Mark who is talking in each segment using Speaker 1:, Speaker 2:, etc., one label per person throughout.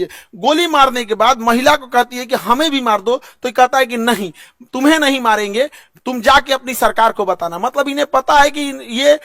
Speaker 1: गोली मारने के बाद महिला को कहती है कि हमें भी मार दो, तो कहता है कि नहीं, तुम्हें नहीं मारेंगे, तुम जाके अपनी सरकार को बताना। मतलब इन्हें पता है कि ये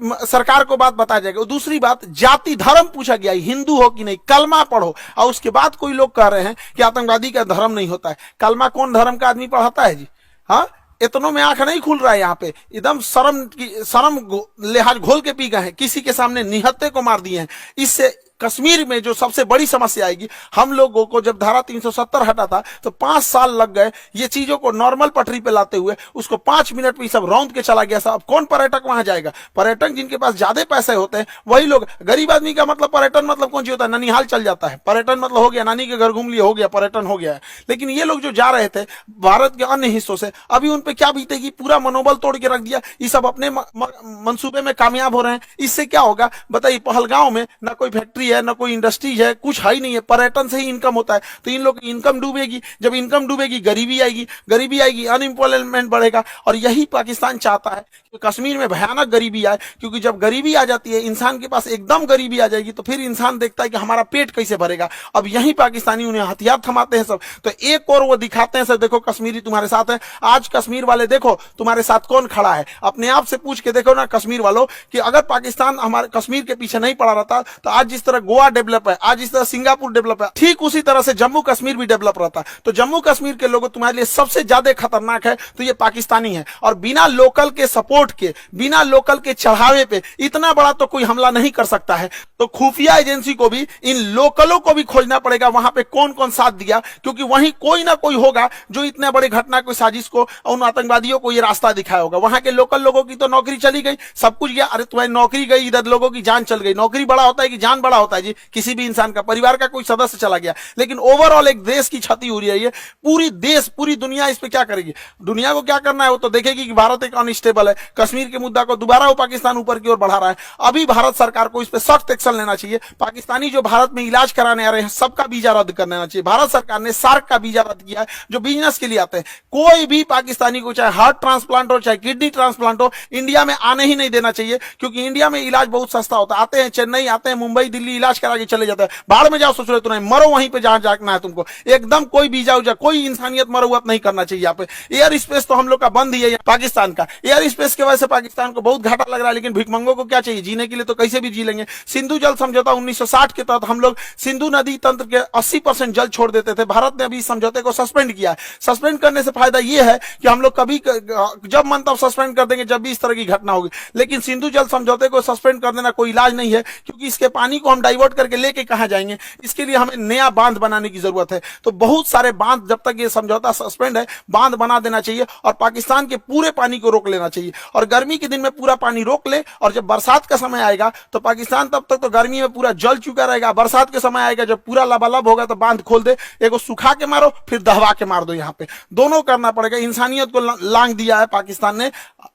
Speaker 1: सरकार को बात बताया जाएगा। दूसरी बात, जाति धर्म पूछा गया, हिंदू हो कि नहीं, कलमा पढ़ो। और उसके बाद कोई लोग कह रहे हैं कि आतंकवादी का धर्म नहीं होता है। कलमा कौन धर्म का आदमी पढ़ाता है जी? हाँ, इतनों में आंख नहीं खुल रहा है। यहाँ पे एकदम शर्म लिहाज घोल के पी गए हैं, किसी के सामने निहत्थे को मार दिए हैं। इससे कश्मीर में जो सबसे बड़ी समस्या आएगी, हम लोगों को जब धारा 370 हटा था तो 5 साल लग गए ये चीजों को नॉर्मल पटरी पे लाते हुए। उसको 5 मिनट में सब रौंद के चला गया। साहब कौन पर्यटक वहां जाएगा? पर्यटक जिनके पास ज्यादा पैसे होते हैं वही लोग। गरीब आदमी का मतलब पर्यटन मतलब कौन सी होता है? ननिहाल चल जाता है, पर्यटन मतलब हो गया नानी के घर घूम लिया, हो गया पर्यटन हो गया है। लेकिन ये लोग जो जा रहे थे भारत के अन्य हिस्सों से, अभी उन पे क्या बीतेगी? पूरा मनोबल तोड़ के रख दिया। ये सब अपने मंसूबे में कामयाब हो रहे हैं। इससे क्या होगा बताइए? पहलगांव में ना कोई फैक्ट्री है, ना कोई इंडस्ट्री है, कुछ है ही नहीं है। पर्यटन से ही इनकम होता है। तो इन लोग की इनकम डूबेगी। जब इनकम डूबेगी गरीबी आएगी, गरीबी आएगी अनएम्प्लॉयमेंट बढ़ेगा। और यही पाकिस्तान चाहता है कि कश्मीर में भयानक गरीबी आए, क्योंकि जब गरीबी आ जाती है, इंसान के पास एकदम गरीबी आ जाएगी, तो फिर इंसान देखता है कि हमारा पेट कैसे भरेगा। अब यही पाकिस्तानी उन्हें हथियार थमाते हैं सब। तो एक और वो दिखाते हैं सर, देखो कश्मीरी तुम्हारे साथ है। आज कश्मीर वाले देखो तुम्हारे साथ कौन खड़ा है। अपने आप से पूछ के देखो ना कश्मीर वालों, कि अगर पाकिस्तान हमारे कश्मीर के पीछे नहीं पड़ा रहता, तो आज जिस तरह गोवा डेवलप है, आज इस तरह सिंगापुर डेवलप है, ठीक उसी तरह से जम्मू कश्मीर भी डेवलप रहता। तो जम्मू कश्मीर के लोगों तुम्हारे लिए सबसे ज्यादा खतरनाक है तो ये पाकिस्तानी है। और बिना लोकल के सपोर्ट के, बिना लोकल के चढ़ावे पे इतना बड़ा तो कोई हमला नहीं कर सकता है। तो खुफिया एजेंसी को भी इन लोकलों को भी खोजना पड़ेगा, वहां पे कौन कौन साथ दिया, क्योंकि वहीं कोई ना कोई होगा जो इतने बड़े घटना को, साजिश को, उन आतंकवादियों को ये रास्ता दिखाया होगा। वहां के लोकल लोगों की तो नौकरी चली गई, सब कुछ गया। अरे तुम्हारी नौकरी गई, इधर लोगों की जान चल गई। नौकरी बड़ा होता है कि जान बड़ा होता है जी? किसी भी इंसान का, परिवार का कोई सदस्य चला गया, लेकिन ओवरऑल एक देश की क्षति हो रही है। पूरी देश, पूरी दुनिया इस पे क्या करेगी? दुनिया को क्या करना है वो तो देखेगी कि भारत एक अनस्टेबल है। कश्मीर के मुद्दा को दोबारा वो पाकिस्तान ऊपर की ओर बढ़ा रहा है। अभी भारत सरकार को इस पे सख्त एक्शन लेना चाहिए। पाकिस्तानी जो भारत में इलाज कराने आ रहे हैं सबका वीजा रद्द कर देना चाहिए। भारत सरकार ने सार्क का वीजा रद्द किया है, जो बिजनेस के लिए आते हैं। कोई भी पाकिस्तानी को, चाहे हार्ट ट्रांसप्लांट हो, चाहे किडनी ट्रांसप्लांट हो, इंडिया में आने ही नहीं देना चाहिए, क्योंकि इंडिया में इलाज बहुत सस्ता होता है। आते हैं चेन्नई, आते हैं मुंबई, दिल्ली, इलाज करा के चले जाते हैं। बाहर में जाओ, सोच रहे तो नहीं, मरो वहीं पे जहां जाना है तुमको। एकदम कोई वीजा उजा, कोई इंसानियत मरौवत नहीं करना चाहिए। यहाँ पे एयर स्पेस तो हम लोग का बंद ही है। पाकिस्तान का एयर स्पेस की वजह से पाकिस्तान को बहुत घाटा लग रहा है, लेकिन भिखमंगों को क्या चाहिए? जीने के लिए तो कैसे भी जी लेंगे। सिंधु जल समझौता 1960 के तहत हम लोग सिंधु नदी तंत्र के 80% जल छोड़ देते थे। भारत ने अभी समझौते को सस्पेंड किया है। सस्पेंड करने से फायदा यह है कि हम लोग कभी जब मन तब सस्पेंड कर देंगे, जब भी इस तरह की घटना होगी। लेकिन सिंधु जल समझौते को सस्पेंड कर देना कोई इलाज नहीं है, क्योंकि इसके पानी को हम डाइवर्ट करके लेके कहां जाएंगे? इसके लिए हमें नया बांध बनाने की जरूरत है। तो बहुत सारे बांध, जब तक ये समझौता सस्पेंड है, बांध बना देना चाहिए और पाकिस्तान के पूरे पानी को रोक लेना चाहिए। और गर्मी के दिन में पूरा पानी रोक ले, और जब बरसात का समय आएगा तो पाकिस्तान तब तक तो गर्मी में पूरा जल चुका रहेगा। बरसात के समय आएगा जब पूरा लबालब होगा तो बांध खोल दे। एगो सुखा के मारो, फिर दहवा के मार दो। यहाँ पे दोनों करना पड़ेगा। इंसानियत को लांग दिया है पाकिस्तान ने।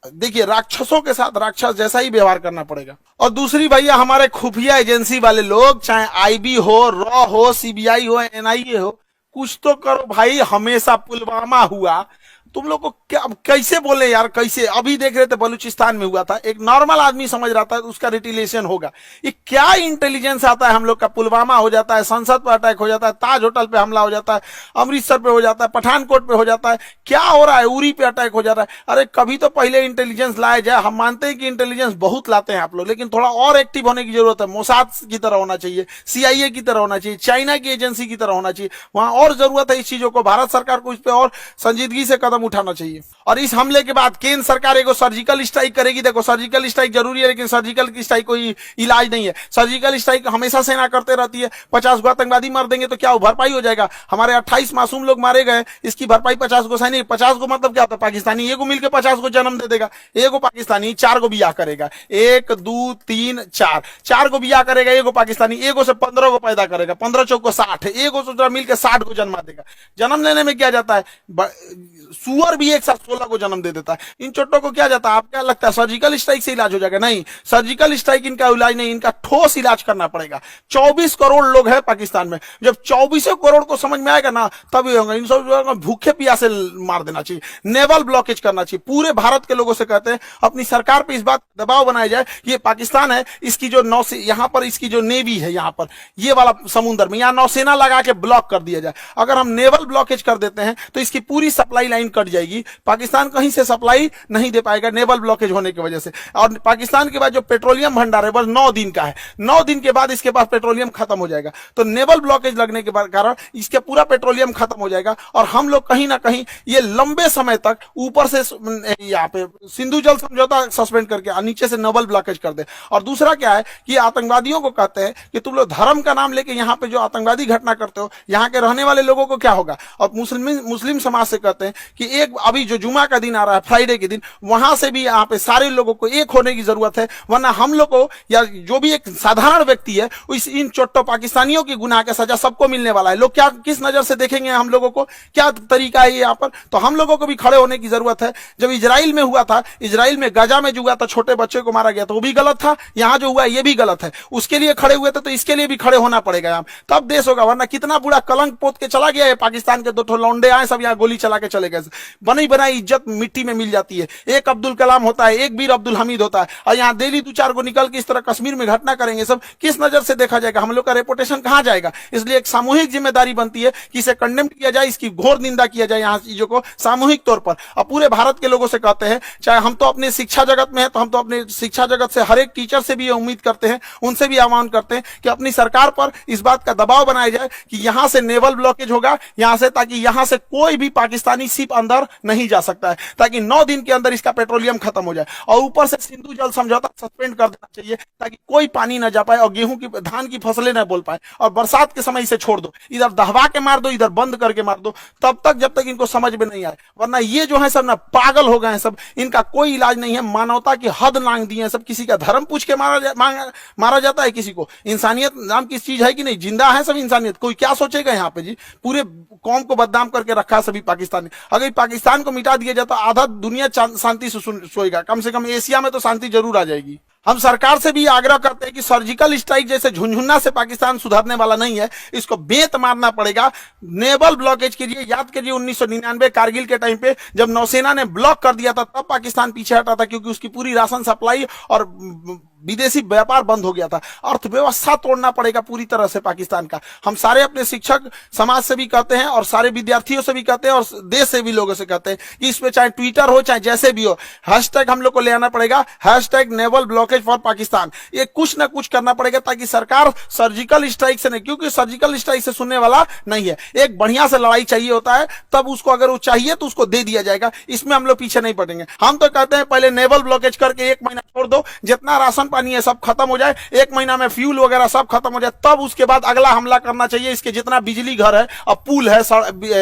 Speaker 1: देखिए, राक्षसों के साथ राक्षस जैसा ही व्यवहार करना पड़ेगा। और दूसरी भैया, हमारे खुफिया एजेंसी वाले लोग, चाहे आईबी हो, रॉ हो, सीबीआई हो, एनआईए हो, कुछ तो करो भाई। हमेशा पुलवामा हुआ, तुम लोग को क्या कैसे बोले यार? कैसे? अभी देख रहे थे बलूचिस्तान में हुआ था, एक नॉर्मल आदमी समझ रहा था उसका रिटिलेशन होगा। ये क्या इंटेलिजेंस आता है हम लोग का? पुलवामा हो जाता है, संसद पर अटैक हो जाता है, ताज होटल पे हमला हो जाता है, अमृतसर पे हो जाता है, पठानकोट पे हो जाता है, क्या हो रहा है? उरी पे अटैक हो जाता है। अरे कभी तो पहले इंटेलिजेंस लाया जाए। हम मानते हैं कि इंटेलिजेंस बहुत लाते हैं आप लोग, लेकिन थोड़ा और एक्टिव होने की जरूरत है। मोसाद की तरह होना चाहिए, सीआईए की तरह होना चाहिए, चाइना की एजेंसी की तरह होना चाहिए। वहां और जरूरत है इस चीजों को। भारत सरकार को इस पे और संजीदगी से कदम उठाना चाहिए। और इस हमले के बाद केंद्र सरकार एगो सर्जिकल स्ट्राइक करेगी। देखो, सर्जिकल स्ट्राइक जरूरी है, लेकिन सर्जिकल की स्ट्राइक कोई इलाज नहीं है। सर्जिकल स्ट्राइक हमेशा सेना करते रहती है। 50 गो आतंकवादी मार देंगे तो क्या वो भरपाई हो जाएगा? हमारे 28 मासूम लोग मारे गए, इसकी भरपाई 50 गो सैनिक। 50 गो मतलब क्या होता है? पाकिस्तानी एगो मिलकर 50 गो जन्म दे देगा। एगो पाकिस्तानी 4 गो बियाह करेगा। 1 2 3 4, 4 गो बियाह करेगा एगो पाकिस्तानी। एगो से 15 गो पैदा करेगा, 15 चौको 60, एगो से मिलकर 60 गो जन्मा देगा। जन्म लेने में क्या जाता है? सुअर भी एक साथ 16 को जन्म दे देता है। इन चोटों को क्या जाता है, आप क्या लगता है सर्जिकल स्ट्राइक से इलाज हो जाएगा? नहीं, सर्जिकल स्ट्राइक इनका इलाज नहीं, इनका ठोस इलाज करना पड़ेगा। 24 करोड़ लोग हैं पाकिस्तान में, जब 24 करोड़ को समझ में आएगा ना तब ये होगा। इन सब भूखे प्यासे मार देना चाहिए, नेवल ब्लॉकेज करना चाहिए। पूरे भारत के लोगों से कहते हैं अपनी सरकार पे इस बात दबाव बनाया जाए, ये पाकिस्तान है, इसकी जो यहाँ पर इसकी जो नेवी है, यहाँ पर ये वाला समुद्र में यहाँ नौसेना लगा के ब्लॉक कर दिया जाए। अगर हम नेवल ब्लॉकेज कर देते हैं तो इसकी पूरी सप्लाई लाइन कट जाएगी, पाकिस्तान कहीं से सप्लाई नहीं दे पाएगा नेवल ब्लॉकेज होने की वजह से। और पाकिस्तान के बाद जो पेट्रोलियम भंडार है बस 9 दिन का है, 9 दिन के बाद इसके पास पेट्रोलियम खत्म हो जाएगा। तो नेवल ब्लॉकेज लगने के कारण इसके पूरा पेट्रोलियम खत्म हो जाएगा और हम लोग कहीं ना कहीं ये लंबे समय तक ऊपर से यहाँ पे सिंधु जल समझौता सस्पेंड करके नीचे से नेवल ब्लॉकेज कर दे। और दूसरा क्या है कि आतंकवादियों को कहते हैं कि तुम लोग धर्म का नाम लेके यहाँ पे जो आतंकवादी घटना करते हो, यहाँ के रहने वाले लोगों को क्या होगा? और मुस्लिम समाज से कहते हैं कि एक अभी जो जुमा का दिन आ रहा है, फ्राइडे के दिन, वहां से भी यहाँ पे सारे लोगों को एक होने की जरूरत है, वरना हम लोग को या जो भी एक साधारण व्यक्ति है इन चोट्टो पाकिस्तानियों की गुनाह का सजा सबको मिलने वाला है। लोग क्या किस नजर से देखेंगे हम लोगों को, क्या तरीका है यहाँ पर? तो हम लोगों को भी खड़े होने की जरूरत है। जब इजराइल में हुआ था, इजराइल में गाजा में जो हुआ था, छोटे बच्चे को मारा गया था, वो भी गलत था। यहाँ जो हुआ ये भी गलत है, उसके लिए खड़े हुए थे तो इसके लिए भी खड़े होना पड़ेगा यहाँ, तब देश होगा। वरना कितना बुरा कलंक पोत के चला गया है पाकिस्तान के। 2 लौंडे आए सब यहाँ गोली चला के चले गए, बनी बनाई इज्जत मिट्टी में मिल जाती है। एक अब्दुल कलाम होता है, एक वीर अब्दुल हमीद होता है, और यहाँ डेली 2-4 को निकल के इस तरह कश्मीर में घटना करेंगे, सब किस नजर से देखा जाएगा? हम लोग का रेपुटेशन कहां जाएगा? इसलिए एक सामूहिक जिम्मेदारी बनती है कि इसे कंडेम किया जाए, इसकी घोर निंदा किया जाए यहाँ चीजों को सामूहिक तौर पर। और पूरे भारत के लोगों से कहते हैं, चाहे हम तो अपने शिक्षा जगत में है, तो हम तो अपने शिक्षा जगत से हर एक टीचर से भी ये उम्मीद करते हैं, उनसे भी आह्वान करते हैं कि अपनी सरकार पर इस बात का दबाव बनाया जाए कि यहां से नेवल ब्लॉकेज होगा यहां से, ताकि यहां से कोई भी पाकिस्तानी शिप अंदर नहीं जा सकता है, ताकि 9 दिन के अंदर इसका पेट्रोलियम खत्म हो जाए। और ऊपर से सिंधु जल समझौता सस्पेंड कर देना चाहिए ताकि कोई पानी ना जा पाए और गेहूं की धान की फसलें ना बोल पाए। और बरसात के समय इसे छोड़ दो, इधर दहवा के मार दो, इधर बंद करके मार दो, तब तक जब तक इनको समझ में नहीं आए। वरना ये जो है सब ना पागल हो गए हैं सब, इनका कोई इलाज नहीं है। मानवता की हद लांघ दी है सब। किसी का धर्म पूछ के मारा जाता है, किसी को इंसानियत नाम की चीज है कि नहीं? जिंदा है सब इंसानियत, कोई क्या सोचेगा यहाँ पे जी? पूरे कौम को बदनाम करके रखा है सभी पाकिस्तानी। अगर पाकिस्तान को मिटा दिया जाता आधा दुनिया शांति से सोएगा, कम से कम एशिया में तो शांति जरूर आ जाएगी। हम सरकार से भी आग्रह करते हैं कि सर्जिकल स्ट्राइक जैसे झुनझुना से पाकिस्तान सुधरने वाला नहीं है, इसको बेत मारना पड़ेगा। नेवल ब्लॉकेज कीजिए। याद कीजिए 1999 कारगिल के टाइम पे जब नौसेना ने ब्लॉक कर दिया था, तब पाकिस्तान पीछे हटा था, क्योंकि उसकी पूरी राशन सप्लाई और विदेशी व्यापार बंद हो गया था। अर्थव्यवस्था तोड़ना पड़ेगा पूरी तरह से पाकिस्तान का। हम सारे अपने शिक्षक समाज से भी कहते हैं और सारे विद्यार्थियों से भी कहते हैं और देश से भी लोगों से कहते हैं कि इसमें चाहे ट्विटर हो चाहे जैसे भी हो, हैशटैग हम लोग को ले आना पड़ेगा, hashtag naval blockage for Pakistan. ये कुछ ना कुछ करना पड़ेगा ताकि सरकार सर्जिकल स्ट्राइक से नहीं, क्योंकि सर्जिकल स्ट्राइक से सुनने वाला नहीं है। एक बढ़िया से लड़ाई चाहिए होता है, तब उसको अगर वो चाहिए तो उसको दे दिया जाएगा। इसमें हम लोग पीछे नहीं पड़ेंगे। हम तो कहते हैं पहले नेवल ब्लॉकेज करके 1 महीना छोड़ दो, जितना राशन पानी है सब खत्म हो जाए, 1 महीना में फ्यूल वगैरह सब खत्म हो जाए, तब उसके बाद अगला हमला करना चाहिए। इसके जितना बिजली घर है और पुल है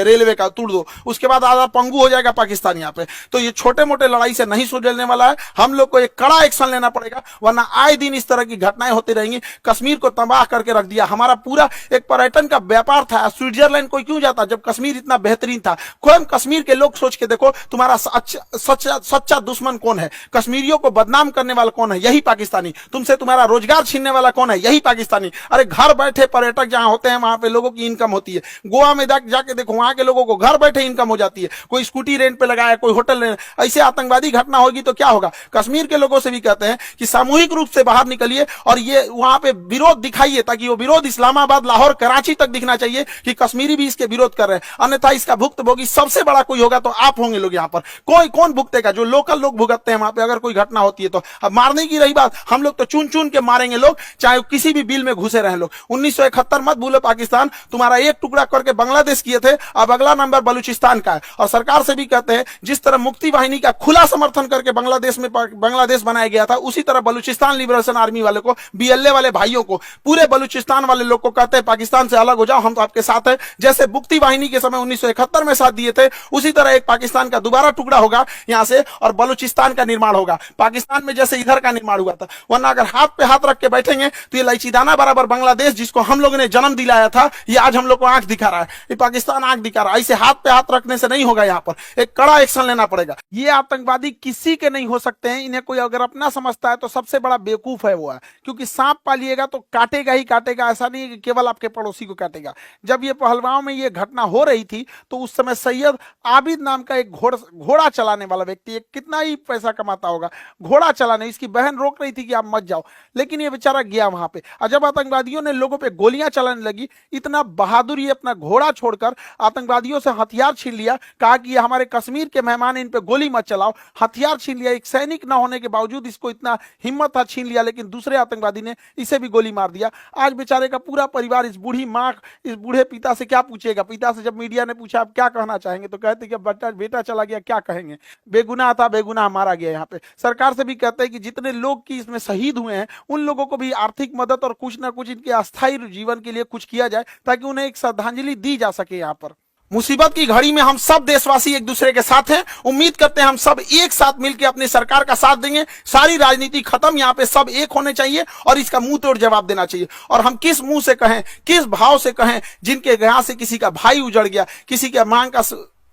Speaker 1: रेलवे का तोड़ दो, उसके बाद आधा पंगु हो जाएगा पाकिस्तान यहाँ पे। तो ये छोटे मोटे लड़ाई से नहीं सुलझने वाला है। हम लोग को एक कड़ा एक्शन लेना पड़ेगा, वरना आए दिन इस तरह की घटनाएं होती रहेंगी। कश्मीर को तबाह करके रख दिया। हमारा पूरा एक पर्यटन का व्यापार था। स्विट्जरलैंड कोई क्यों जाता जब कश्मीर इतना बेहतरीन था? खुद कश्मीर के लोग सोच के देखो, तुम्हारा सच्चा दुश्मन कौन है? कश्मीरियों को बदनाम करने वाला कौन है? यही पाकिस्तानी। तुमसे तुम्हारा रोजगार छीनने वाला कौन है? यही पाकिस्तानी। अरे घर बैठे पर्यटक जहां होते हैं वहां पे लोगों की इनकम होती है। गोवा में जाके देखो, वहां के लोगों को घर बैठे इनकम हो जाती है। कोई स्कूटी रेंट पे लगाया, कोई होटल रेंट। ऐसे आतंकवादी घटना होगी तो क्या होगा? कश्मीर के लोगों से भी कहते हैं कि सामूहिक रूप से बाहर निकलिए और ये वहां पे विरोध दिखाइए, ताकि वो विरोध इस्लामाबाद, लाहौर, कराची तक दिखना चाहिए कि कश्मीरी भी इसके विरोध कर रहे हैं। अन्यथा इसका भुक्तभोगी सबसे बड़ा कोई होगा तो आप होंगे लोग। यहाँ पर कोई कौन भुगतेगा? जो लोकल लोग भुगतते हैं वहां पे अगर कोई घटना होती है तो। अब मारने की रही बात, हम लोग तो चुन चुन के मारेंगे लोग, चाहे किसी भी बिल में घुसे रहे लोग। 1971 मत भूलो, पाकिस्तान तुम्हारा एक टुकड़ा करके बांग्लादेश किए थे, अब अगला नंबर बलूचिस्तान का है। और सरकार से भी कहते हैं जिस तरह मुक्ति वाहिनी का खुला समर्थन करके बांग्लादेश बनाया गया था, उसी तरह बलूचिस्तान लिबरेशन आर्मी वाले को, बीएलए वाले भाइयों को, पूरे बलूचिस्तान वाले लोग को कहते हैं पाकिस्तान से अलग हो जाओ, हम तो आपके साथ हैं। जैसे मुक्ति वाहिनी के समय 1971 में साथ दिए थे, उसी तरह एक पाकिस्तान का दोबारा टुकड़ा होगा यहां से और बलूचिस्तान का निर्माण होगा। पाकिस्तान में जैसे इधर का निर्माण हुआ था, वरना अगर हाथ पे हाथ रख के बैठेंगे तो ये लाइचीदाना बराबर बांग्लादेश, जिसको हम लोगों ने जन्म दिलाया था, ये आज हम लोग को आंख दिखा रहा है, ये पाकिस्तान आंख दिखा रहा है। ऐसे हाथ पे हाथ रखने से नहीं होगा, यहाँ पर एक कड़ा एक्शन लेना पड़ेगा। ये आतंकवादी किसी के नहीं हो सकते हैं, इन्हें कोई अगर अपना समझता है तो सबसे बड़ा बेवकूफ है वो है, क्योंकि सांप पालिएगा तो काटेगा ही काटेगा, ऐसा नहीं है कि केवल आपके पड़ोसी को काटेगा। जब ये पहलगांव में ये घटना हो रही थी तो उस समय सैयद आबिद नाम का एक घोड़ा चलाने वाला व्यक्ति, एक कितना ही पैसा कमाता होगा घोड़ा चलाने, इसकी बहन रोक रही थी कि आप मत जाओ, लेकिन ये बेचारा गया वहां पे। और जब आतंकवादियों ने लोगों पे गोलियां चलाने लगी, इतना बहादुर ये अपना घोड़ा छोड़कर आतंकवादियों से हथियार छीन लिया, कहा कि ये हमारे कश्मीर के मेहमान, इन पे गोली मत चलाओ, हथियार छीन लिया। एक सैनिक न होने के बावजूद इसको इतना हिम्मत था, छीन लिया, लेकिन दूसरे आतंकवादी ने इसे भी गोली मार दिया। आज बेचारे का पूरा परिवार, इस बूढ़ी माँ, इस बूढ़े पिता से क्या पूछेगा। पिता से जब मीडिया ने पूछा आप क्या कहना चाहेंगे, तो कहते कि बेटा चला गया, क्या कहेंगे, बेगुनाह था, बेगुनाह मारा गया। यहाँ पे सरकार से भी कहते हैं कि जितने लोग की इसमें शहीद हुए हैं उन लोगों को भी आर्थिक मदद और कुछ ना कुछ इनके अस्थायी जीवन के लिए कुछ किया जाए, ताकि उन्हें एक श्रद्धांजलि दी जा सके। यहाँ पर मुसीबत की घड़ी में हम सब देशवासी एक दूसरे के साथ हैं। उम्मीद करते हैं हम सब एक साथ मिलकर अपनी सरकार का साथ देंगे। सारी राजनीति खत्म, यहाँ पे सब एक होने चाहिए और इसका मुंह तोड़ जवाब देना चाहिए। और हम किस मुंह से कहें, किस भाव से कहें, जिनके यहाँ से किसी का भाई उजड़ गया, किसी के मांग का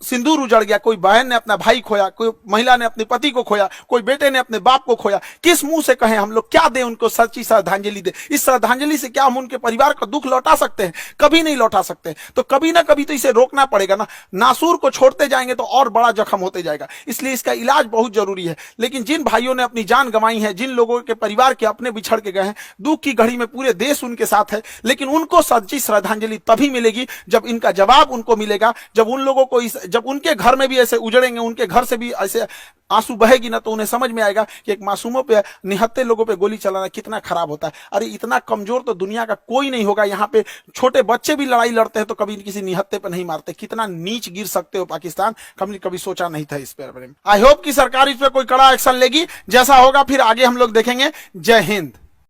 Speaker 1: सिंदूर उजड़ गया, कोई बहन ने अपना भाई खोया, कोई महिला ने अपने पति को खोया, कोई बेटे ने अपने बाप को खोया, किस मुंह से कहें हम लोग, क्या दें उनको सच्ची श्रद्धांजलि दे। इस श्रद्धांजलि से क्या हम उनके परिवार का दुख लौटा सकते हैं? कभी नहीं लौटा सकते। तो कभी ना कभी तो इसे रोकना पड़ेगा ना। नासूर को छोड़ते जाएंगे तो और बड़ा जख्म होते जाएगा, इसलिए इसका इलाज बहुत जरूरी है। लेकिन जिन भाइयों ने अपनी जान गंवाई है, जिन लोगों के परिवार के अपने बिछड़ के गए हैं, दुख की घड़ी में पूरे देश उनके साथ है, लेकिन उनको सच्ची श्रद्धांजलि तभी मिलेगी जब इनका जवाब उनको मिलेगा, जब उन लोगों को जब उनके घर में भी ऐसे उजड़ेंगे, उनके घर से भी ऐसे आंसू बहेगी ना, तो उन्हें समझ में आएगा कि एक मासूमों पे, निहत्थे लोगों पे गोली चलाना कितना खराब होता है। अरे इतना कमजोर तो दुनिया का कोई नहीं होगा। यहाँ पे छोटे बच्चे भी लड़ाई लड़ते हैं तो कभी किसी निहत्थे पे नहीं मारते। कितना नीच गिर सकते हो पाकिस्तान, कभी सोचा नहीं था इस पर। आई होप कि सरकार इस पर कोई कड़ा एक्शन लेगी। जैसा होगा फिर आगे हम लोग देखेंगे। जय हिंद।